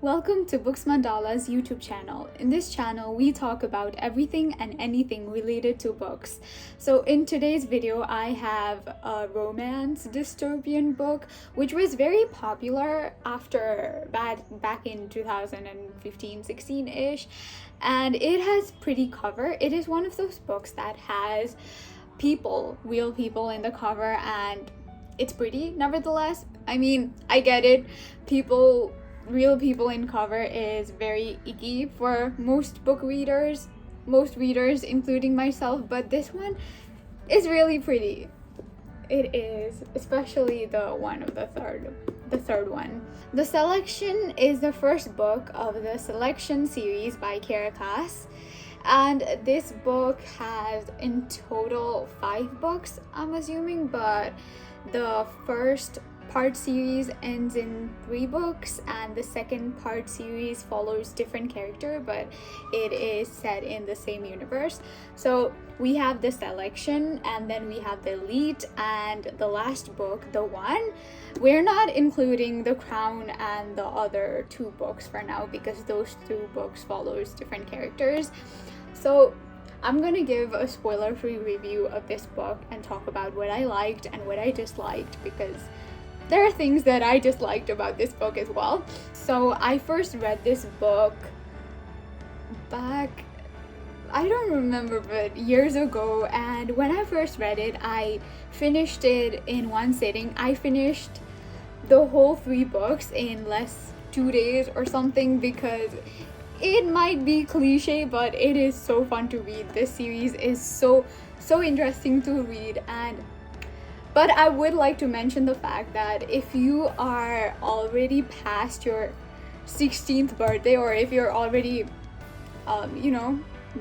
Welcome to Books Mandala's YouTube channel. In this channel, we talk about everything and anything related to books. So in today's video, I have a romance dystopian book, which was very popular after back in 2015-16-ish. And it has pretty cover. It is one of those books that has real people in the cover, and it's pretty nevertheless. I mean, I get it. Real people in cover is very icky for most readers, including myself, but this one is really pretty. It is, especially the third one. The Selection is the first book of the Selection series by Kiera Cass, and this book has in total 5 books, I'm assuming, but the first part series ends in 3 books, and the second part series follows different character, but it is set in the same universe. So we have the Selection, and then we have the Elite, and the last book, the One. We're not including the Crown and the other 2 books for now because those 2 books follows different characters. So I'm gonna give a spoiler-free review of this book and talk about what I liked and what I disliked, because there are things that I disliked about this book as well. So I first read this book back, I don't remember, but years ago, and when I first read it, I finished it in one sitting. I finished the whole 3 books in 2 days or something, because it might be cliche, but it is so fun to read. This series is so interesting to read. But I would like to mention the fact that if you are already past your 16th birthday, or if you're already,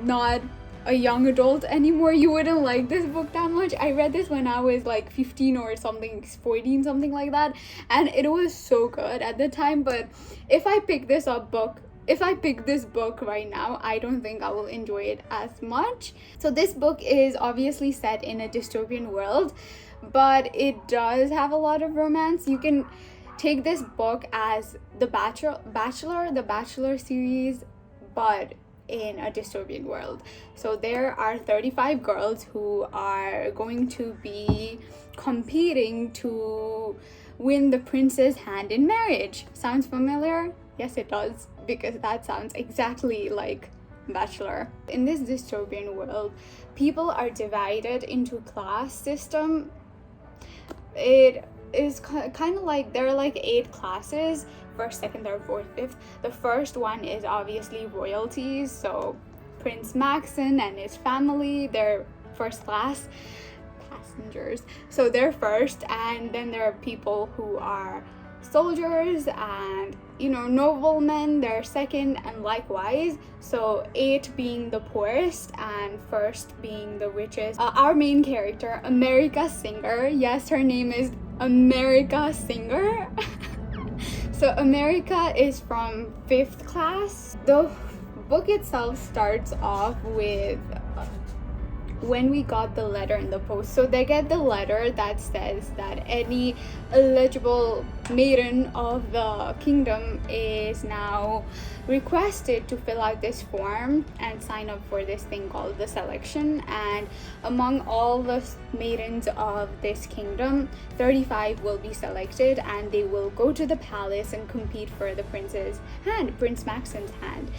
not a young adult anymore, you wouldn't like this book that much. I read this when I was 15 or something, 14, something like that, and it was so good at the time. But if I pick this book right now, I don't think I will enjoy it as much. So this book is obviously set in a dystopian world, but it does have a lot of romance. You can take this book as the Bachelor series, but in a dystopian world. So there are 35 girls who are going to be competing to win the prince's hand in marriage. Sounds familiar? Yes, it does, because that sounds exactly like Bachelor. In this dystopian world, people are divided into class system. It is kind of like there are 8 classes: first, second, third, fourth, fifth. The first one is obviously royalties, so Prince Maxon and his family, they're first class passengers, so they're first. And then there are people who are soldiers and noblemen, they're second, and likewise. So 8 being the poorest and first being the richest. Our main character, America Singer, yes, her name is America Singer. So America is from 5th class. The book itself starts off with when we got the letter in the post. So they get the letter that says that any eligible maiden of the kingdom is now requested to fill out this form and sign up for this thing called the Selection. And among all the maidens of this kingdom, 35 will be selected, and they will go to the palace and compete for the prince's hand, Prince Maxon's hand.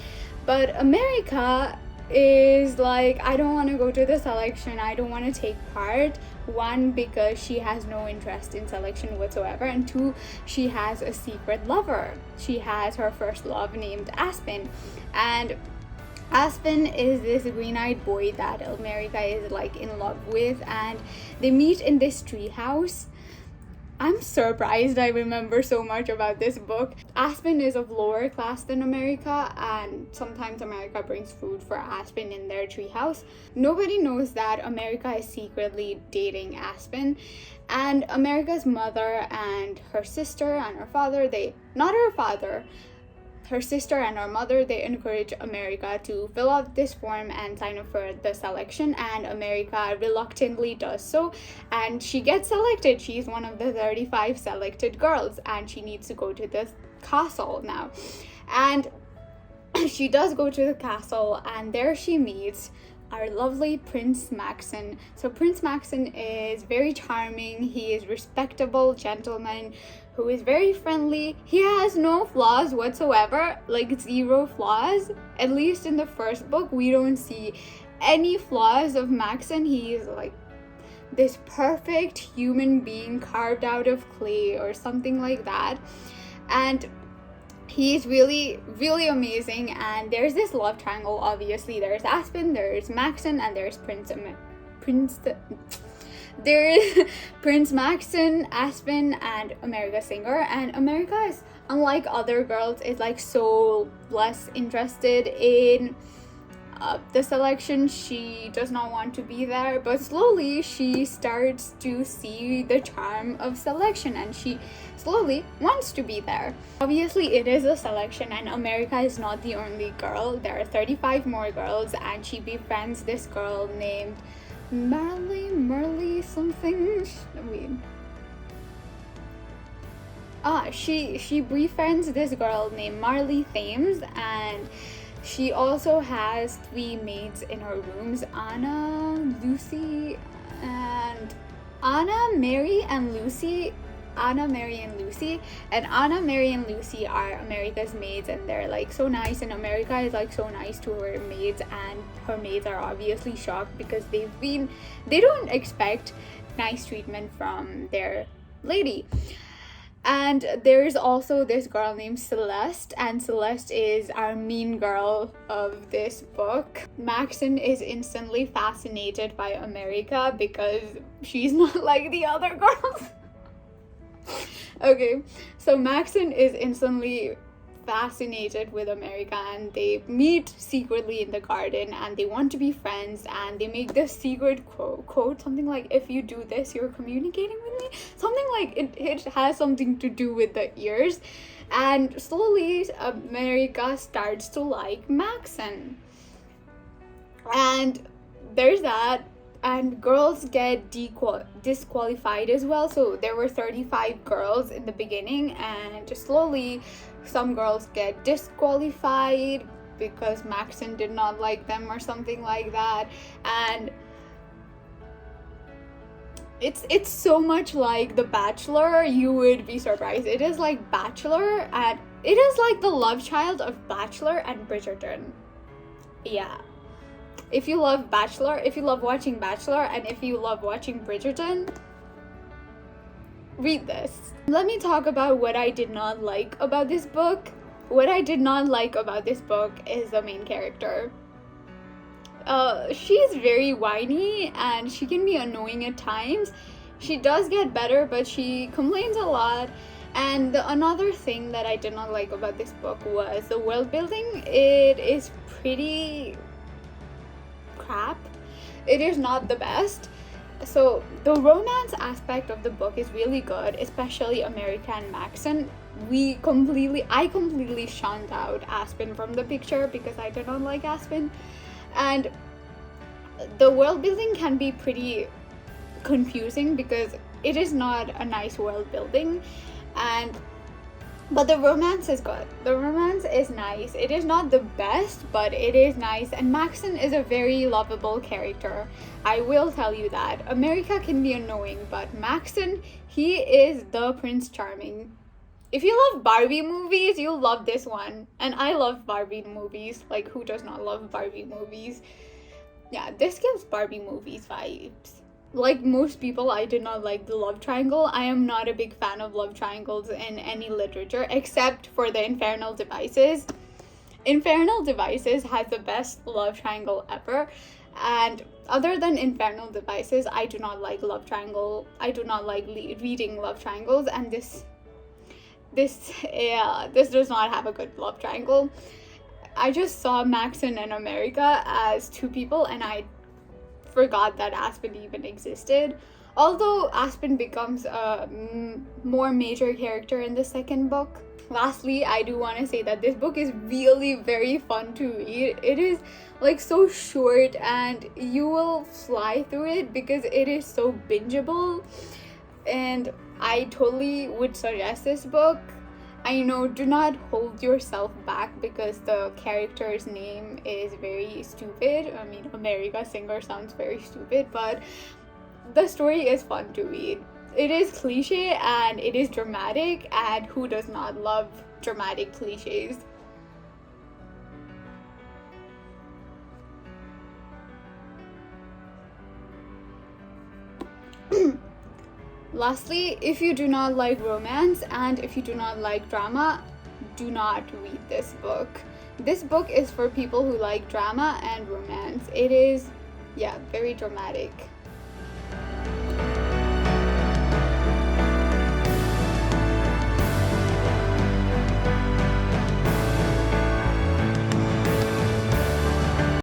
But America is I don't want to go to the Selection, I don't want to take part. 1, because she has no interest in Selection whatsoever, and 2, she has a secret lover. She has her first love named Aspen, and Aspen is this green-eyed boy that America is in love with, and they meet in this tree house. I'm surprised I remember so much about this book. Aspen is of lower class than America, and sometimes America brings food for Aspen in their treehouse. Nobody knows that America is secretly dating Aspen, and America's mother and her sister and her father, her sister and her mother, they encourage America to fill out this form and sign up for the Selection, and America reluctantly does so, and she gets selected. She's one of the 35 selected girls, and she needs to go to the castle now. And she does go to the castle, and there she meets our lovely Prince Maxon. So Prince Maxon is very charming. He is respectable gentleman who is very friendly. He has no flaws whatsoever, like 0 flaws. At least in the first book, we don't see any flaws of Maxon. He is like this perfect human being carved out of clay or something like that. And he's really, really amazing. And there's this love triangle, obviously. There's Aspen, there's Maxon, and there's there is Prince Maxon, Aspen, and America Singer. And America is, unlike other girls, is like so less interested in the selection. She does not want to be there, but slowly she starts to see the charm of selection, and she slowly wants to be there. Obviously, it is a selection, and America is not the only girl. There are 35 more girls, and she befriends this girl named Merly something. She befriends this girl named Marley Thames, and she also has 3 maids in her rooms: Anna, Lucy, and Anna, Mary, and Lucy. Anna, Mary, and Lucy. And Anna, Mary, and Lucy are America's maids, and they're like so nice, and America is like so nice to her maids, and her maids are obviously shocked because they don't expect nice treatment from their lady. And there's also this girl named Celeste, and Celeste is our mean girl of this book. Maxon is instantly fascinated by America because she's not like the other girls. Okay, so Maxon is instantly fascinated with America, and they meet secretly in the garden, and they want to be friends, and they make this secret quote, something like, if you do this, you're communicating with me, something like it has something to do with the ears. And slowly America starts to like Maxon, and there's that. And girls get disqualified as well. So there were 35 girls in the beginning, and just slowly some girls get disqualified because Maxon did not like them or something like that. And it's so much like The Bachelor, you would be surprised. It is like Bachelor, and it is like the love child of Bachelor and Bridgerton. Yeah. If you love Bachelor, if you love watching Bachelor, and if you love watching Bridgerton, read this. Let me talk about what I did not like about this book. What I did not like about this book is the main character. She is very whiny, and she can be annoying at times. She does get better, but she complains a lot. And another thing that I did not like about this book was the world building. It is pretty crap. It is not the best. So the romance aspect of the book is really good, especially America and Maxon. I completely shunned out Aspen from the picture because I did not like Aspen. And the world building can be pretty confusing because it is not a nice world building, but the romance is good. The romance is nice. It is not the best, but it is nice. And Maxon is a very lovable character. I will tell you that. America can be annoying, but Maxon, he is the Prince Charming. If you love Barbie movies, you'll love this one. And I love Barbie movies. Like, who does not love Barbie movies? Yeah, this gives Barbie movies vibes. Like most people, I did not like the love triangle. I am not a big fan of love triangles in any literature except for the Infernal Devices. Infernal Devices has the best love triangle ever. And other than Infernal Devices, I do not like love triangle. I do not like reading love triangles, and this does not have a good love triangle. I just saw Maxon and America as 2 people, and I forgot that Aspen even existed. Although Aspen becomes a more major character in the second book. Lastly, I do want to say that this book is really very fun to read. It is like so short, and you will fly through it because it is so bingeable. And I totally would suggest this book. I know, do not hold yourself back because the character's name is very stupid. I mean, America Singer sounds very stupid, but the story is fun to read. It is cliche and it is dramatic, and who does not love dramatic cliches? Lastly, if you do not like romance and if you do not like drama, do not read this book. This book is for people who like drama and romance. It is, yeah, very dramatic.